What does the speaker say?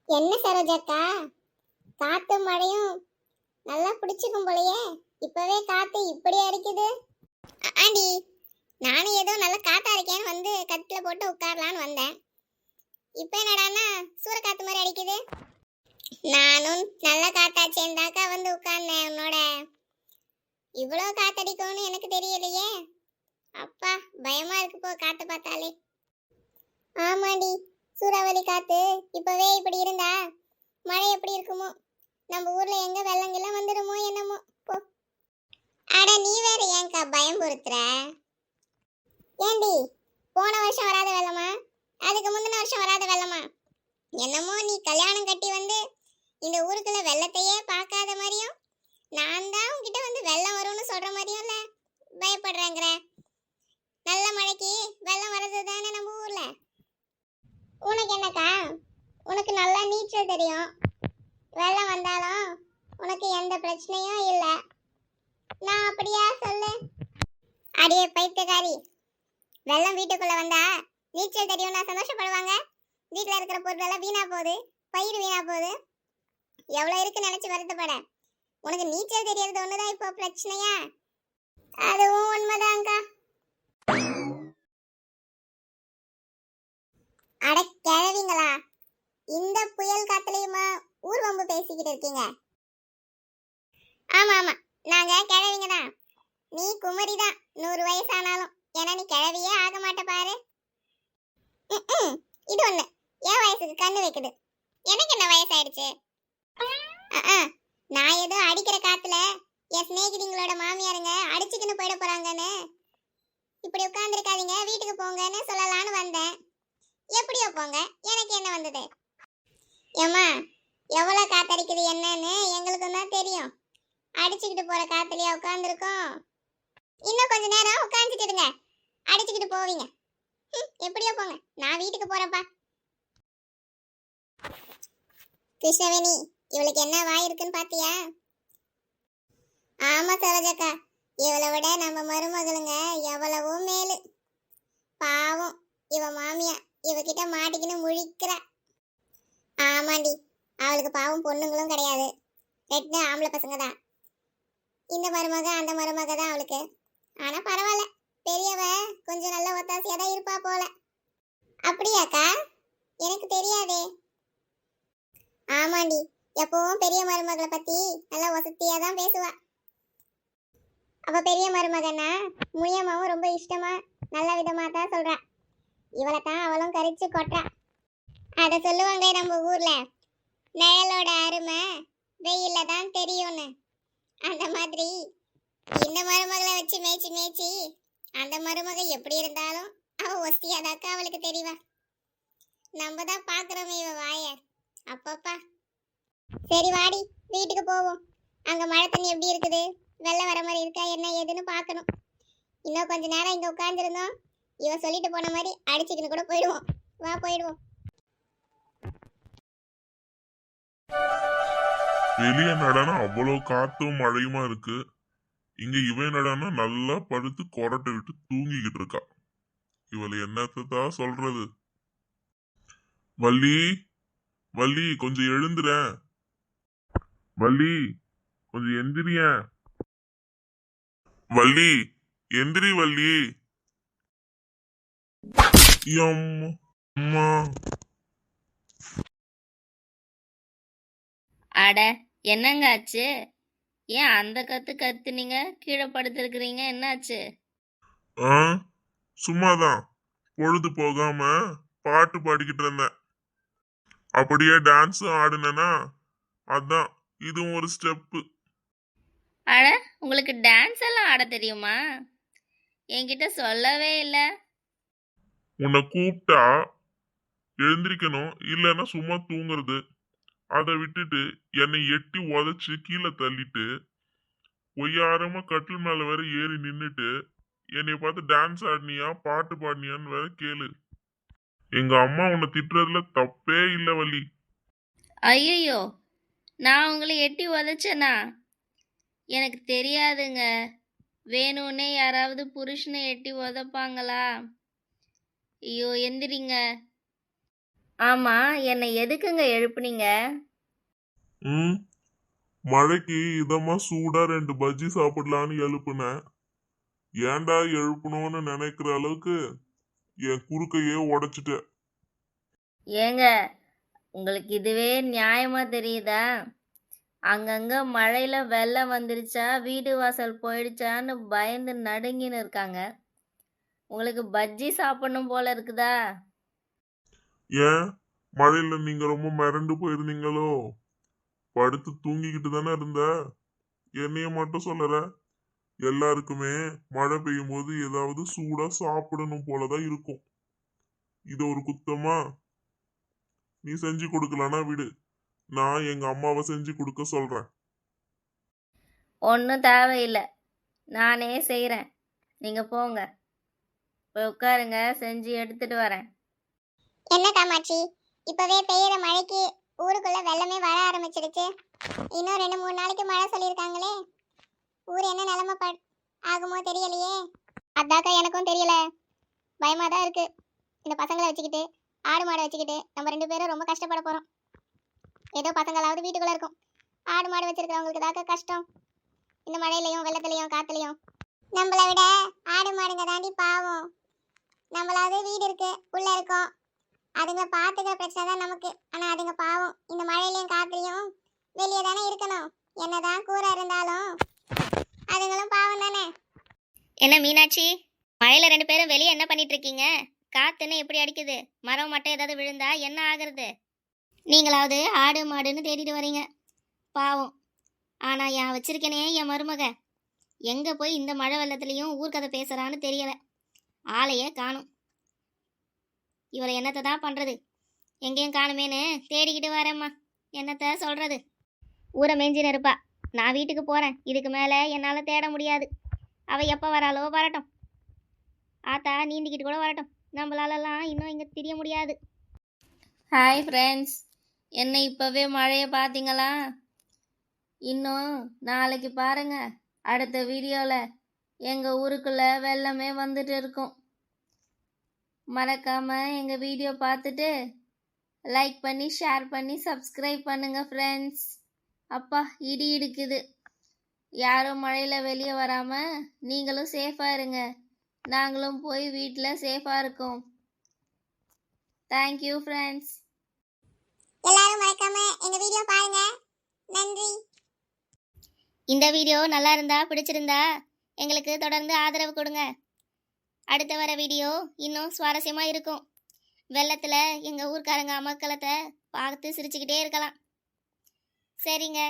என்ன சரோஜாக்கா, காத்து மழையும் நல்லா பிடிச்சிக்கும் போலயே. இப்பவே காத்து இப்படி அடிக்குது. ஆண்டி, நானும் ஏதோ நல்ல காத்தா இருக்கேன்னு வந்து கட்டில போட்டு உட்காரலான்னு வந்தேன். இப்போ என்னடான்னா சூறக்காத்து மாதிரி அடிக்குது. நானும் நல்ல காத்தாச்சேந்தாக்கா வந்து உட்கார்ந்தேன் உன்னோட. இவ்வளோ காத்தடிக்கும்னு எனக்கு தெரியலையே. அப்பா, பயமா இருக்கு போ காத்து பார்த்தாலே. ஆமாண்டி, சூறாவளி காத்து இப்பவே இப்படி இருந்தா மழை எப்படி இருக்குமோ? நம்ம ஊர்ல எங்க வெள்ளங்கெல்லாம் வந்துடுமோ என்னமோ போ. அட நீ வேற ஏன்க்கா பயம் பொறுத்துற? ஏண்டி, போன வருஷம் வராத வெள்ளமா, அதுக்கு முந்தின வருஷம் வராத வெள்ளமா? என்னமோ நீ கல்யாணம் கட்டி வந்து இந்த ஊருக்குள்ள வெள்ளத்தையே பார்க்காத மாதிரியும், நான் தான் உன்கிட்ட வந்து வெள்ளம் வரும்னு சொல்ற மாதிரியும் இல்ல பயப்படுறேங்கிற. நல்ல மழைக்கு வெள்ளம் வர்றது தானே நம்ம ஊர்ல. உனக்கு என்னக்கா, உனக்கு நல்லா நீச்சல் தெரியும். வெள்ளம் வந்தாலும் உனக்கு எந்த பிரச்சனையும் இல்லை. நான் அப்படியா சொல்லு? அடியே பைத்தியக்காரி, வெள்ளம் வீட்டுக்குள்ள வந்தா நீச்சல் தெரியும் நான் சந்தோஷப்படுவாங்க? வீட்டில் இருக்கிற பொருளெல்லாம் வீணா போகுது, பயிர் வீணா போகுது, எவ்வளோ இருக்கு நினைச்சு வருத்தப்பட. உனக்கு நீச்சல் தெரியறது ஒண்ணுதான் இப்போ பிரச்சனையா? அதுவும் உண்மைதான்க்கா. அட கிழவிங்களா, இந்த புயல் காத்துலயுமா ஊர்வம்பு பேசிக்கிட்டு இருக்கீங்க? ஆமா ஆமா, நாங்க கிழவிங்க தான். நீ குமரி தான் 100 வயசானாலும். ஏன்னா நீ கிழவியே ஆக மாட்ட பாரு. இது ஒண்ணு என் வயசுக்கு கண்ணு வைக்குது. எனக்கு என்ன வயசாயிடுச்சு? நான் ஏதோ அடிக்கிற காத்துல என் சிநேகிதிங்களோட மாமியாருங்க அடிச்சுக்கின்னு போயிட போறாங்கன்னு இப்படி உட்கார்ந்துருக்காதீங்க, வீட்டுக்கு போங்கன்னு சொல்லலான்னு வந்தேன். எப்படியோ போங்க, எனக்கு என்ன வந்தது? ஏம்மா, எவ்வளோ காத்தடிக்குது என்னன்னு எங்களுக்கும் தான் தெரியும். அடிச்சுக்கிட்டு போற காத்துலயா உட்கார்ந்துருக்கோம்? இன்னும் கொஞ்ச நேரம் உட்காந்துட்டு இருங்க, அடிச்சுக்கிட்டு போவீங்க. எப்படியோ போங்க, நான் வீட்டுக்கு போறேன்ப்பா. கிருஷ்ணவேணி, இவளுக்கு என்ன வாய் இருக்குன்னு பாத்தியா? ஆமா சரோஜக்கா, இவளை விட நம்ம மருமகளுங்க எவ்வளவோ மேலு. பாவம் இவ மாமியா இவகிட்ட மாட்டிக்கின்னு முழிக்கிறா. ஆமாண்டி, அவளுக்கு பாவம் பொண்ணுங்களும் கிடையாது, 2 ஆம்பளை பசங்க தான். இந்த மருமக அந்த மருமக தான் அவளுக்கு. ஆனா பரவாயில்ல, பெரியவ கொஞ்சம் நல்ல ஒத்தாசையா தான் இருப்பா போல. அப்படியாக்கா? எனக்கு தெரியாதே. ஆமாண்டி, எப்பவும் பெரிய மருமகளை பத்தி நல்லா வசதியா தான் பேசுவா. அவ பெரிய மருமகன்னா முனியம்மாவும் ரொம்ப இஷ்டமா நல்ல விதமா தான் சொல்றா. இவளை தான் அவளும் கரிச்சு கொட்டா. அத சொல்லுவாங்க நம்ம ஊர்ல, நிழலோட அருமை வெயில்ல தான் தெரியும்னு. அந்த மாதிரி இந்த மருமகளை வச்சு மேய்ச்சி மேய்ச்சி அந்த மருமக எப்படி இருந்தாலும் அவ ஒஸ்தியாதாக்கா அவளுக்கு தெரியவா. நம்ம தான் பாக்குறோமே இவ வாய அப்பப்பா. சரி வாடி, வீட்டுக்கு போவோம். அங்க மழை தண்ணி எப்படி இருக்குது, வெள்ளம் வர மாதிரி இருக்கா என்ன ஏதுன்னு பார்க்கணும். இன்னும் கொஞ்ச நேரம் இங்க உட்கார்ந்துருந்தோம், இவ சொல்லிட்டு போன மாதிரி அடிச்சுக்கின்னு கூட போயிடுவோம். வா போயிடுவோம். வெளியே நடனா அவ்வளவு காத்தும் மழையுமா இருக்கு. இங்க இவன் நடனா நல்லா படுத்து கொரட்டை விட்டு தூங்கிக்கிட்டு இருக்கா. இவளை என்னத்தான் சொல்றது? வள்ளி, வள்ளி கொஞ்சம் எழுந்துற. வள்ளி கொஞ்சம் எந்திரிய. வள்ளி எந்திரி வள்ளி. அம்மா, அட என்னங்க ஆச்சு? ஏன் அந்த கத்துனீங்க? கீழே படுத்துருக்கிறீங்க, என்னாச்சு? சும்மாதான் பொழுது போகாம பாட்டு பாடிக்கிட்டு இருந்தேன். அப்படியே டான்ஸும் ஆடுனா, அதான் இதுவும் ஒரு ஸ்டெப்பு. அட, உங்களுக்கு டான்ஸ் எல்லாம் ஆட தெரியுமா? என்கிட்ட சொல்லவே இல்லை. உன்னை கூப்பிட்டா எழுந்திருக்கணும், இல்லைன்னா சும்மா தூங்குறது. அதை விட்டுட்டு என்னை எட்டி உதச்சு கீழே தள்ளிட்டு ஒய்யாரமா கட்டில் மேல வேற ஏறி நின்னுட்டு என்னை பார்த்து டான்ஸ் ஆடினியா பாட்டு பாடினியான்னு வேற கேளு. எங்க அம்மா உன்னை திட்டுறதுல தப்பே இல்லை வள்ளி. ஐயோ, நான் உங்களை எட்டி உதச்சேனா? எனக்கு தெரியாதுங்க. வேணும்னே யாராவது புருஷனை எட்டி உதப்பாங்களா? ஐயோ, எந்திரிங்க. ஆமா, என்னை எதுக்குங்க எழுப்புனீங்க? ம் மழைக்கு இதமா சூடா 2 பஜ்ஜி சாப்பிடலான்னு எழுப்புனேன். ஏன்டா எழுப்பணும்னு நினைக்கிற அளவுக்கு என் குறுக்கையே உடைச்சிட்ட. ஏங்க, உங்களுக்கு இதுவே நியாயமா தெரியுதா? அங்கங்க மழையில வெள்ளம் வந்துருச்சா, வீடு வாசல் போயிடுச்சான்னு பயந்து நடுங்கின்னு இருக்காங்க. உங்களுக்கு பஜ்ஜி சாப்பிடணும் போல இருக்குதா? ஏன் மழையில நீங்க ரொம்ப மிரண்டு போயிருந்தீங்களோ? படுத்து தூங்கிக்கிட்டு தானே இருந்த. என்னைய மட்டும் சொல்லற. எல்லாருக்குமே மழை பெய்யும் போது ஏதாவது சூடா சாப்பிடணும் போலதான் இருக்கும். இது ஒரு குத்தமா? நீ செஞ்சு கொடுக்கலனா விடு, நான் எங்க அம்மாவை செஞ்சு கொடுக்க சொல்றேன். ஒன்றும் தேவையில்லை, நானே செய்கிறேன். நீங்கள் போங்க, போய் உட்காருங்க, செஞ்சு எடுத்துட்டு வரேன். என்ன காமாட்சி, இப்பவே பெய்யுற மழைக்கு ஊருக்குள்ள வெள்ளமே வர ஆரம்பிச்சிடுச்சு. இன்னும் 2-3 நாளைக்கு மழை சொல்லியிருக்காங்களே. ஊர் என்ன நிலைமை ஆகுமோ தெரியலையே. அதாக்கா எனக்கும் தெரியல, பயமா தான் இருக்கு. இந்த பசங்களை வச்சுக்கிட்டு, ஆடு மாடை வச்சுக்கிட்டு நம்ம 2 பேரும் ரொம்ப கஷ்டப்பட போறோம். ஏதோ பசங்களாவது வீட்டுக்குள்ள இருக்கும், ஆடு மாடு வச்சிருக்கிறவங்களுக்கு தாக்க கஷ்டம். இந்த மழையிலையும் வெள்ளத்திலையும் காத்துலையும் நம்மளை விட ஆடு மாடுங்க தாண்டி பாவம். நம்மளாவது வீடு இருக்கு, உள்ள இருக்கோம், அதுங்க பாத்துக்கிற பிரச்சனை தான் நமக்கு. ஆனா அதுங்க பாவம் இந்த மழையிலையும் காத்துலையும் வெளியே தானே இருக்கணும். என்னதான் கூரை இருந்தாலும் அதுங்களும் பாவம் தானே. என்ன மீனாட்சி, மழையில 2 பேரும் வெளியே என்ன பண்ணிட்டு இருக்கீங்க? காத்துன்னு எப்படி அடிக்குது? மரம் மட்டும் ஏதாவது விழுந்தா என்ன ஆகுறது? நீங்களாவது ஆடு மாடுன்னு தேடிட்டு வரீங்க, பாவம். ஆனா என் வச்சிருக்கேனே என் மருமக, எங்க போய் இந்த மழை வெள்ளத்துலயும் ஊர்க்கதை பேசுறான்னு தெரியல. ஆளையே காணும். இவளை என்னத்தை தான் பண்றது? எங்கேயும் காணுமேன்னு தேடிக்கிட்டு வரேம்மா. என்னத்த சொல்றது? ஊரை மேய்ஞ்சின்னு இருப்பா. நான் வீட்டுக்கு போறேன். இதுக்கு மேல என்னால தேட முடியாது. அவ எப்ப வராளோ வரட்டும். ஆத்தா நீந்திக்கிட்டு கூட வரட்டும். நம்மளாலலாம் இன்னும் இங்க தெரிய முடியாது. ஹாய் ஃப்ரெண்ட்ஸ், என்ன இப்போவே மழையை பார்த்தீங்களா? இன்னும் நாளைக்கு பாருங்க, அடுத்த வீடியோவில் எங்கள் ஊருக்குள்ளே வெள்ளமே வந்துட்டு இருக்கும். மறக்காமல் எங்கள் வீடியோ பார்த்துட்டு லைக் பண்ணி ஷேர் பண்ணி சப்ஸ்கிரைப் பண்ணுங்கள் ஃப்ரெண்ட்ஸ். அப்பா இடி இடுக்குது. யாரும் மழையில் வெளியே வராமல் நீங்களும் சேஃபாக இருங்க. நாங்களும் போய் வீட்டில் சேஃபாக இருக்கோம். Thank you friends. எல்லாரும் மறக்காம எங்க வீடியோ பாருங்க. நன்றி. இந்த வீடியோ நல்லா இருந்தா, பிடிச்சிருந்தா எங்களுக்கு தொடர்ந்து ஆதரவு கொடுங்க. அடுத்த வர வீடியோ இன்னும் சுவாரஸ்யமா இருக்கும். வெள்ளத்துல எங்க ஊர்க்காரங்க அமக்கலத்தை பார்த்து சிரிச்சுக்கிட்டே இருக்கலாம். சரிங்க.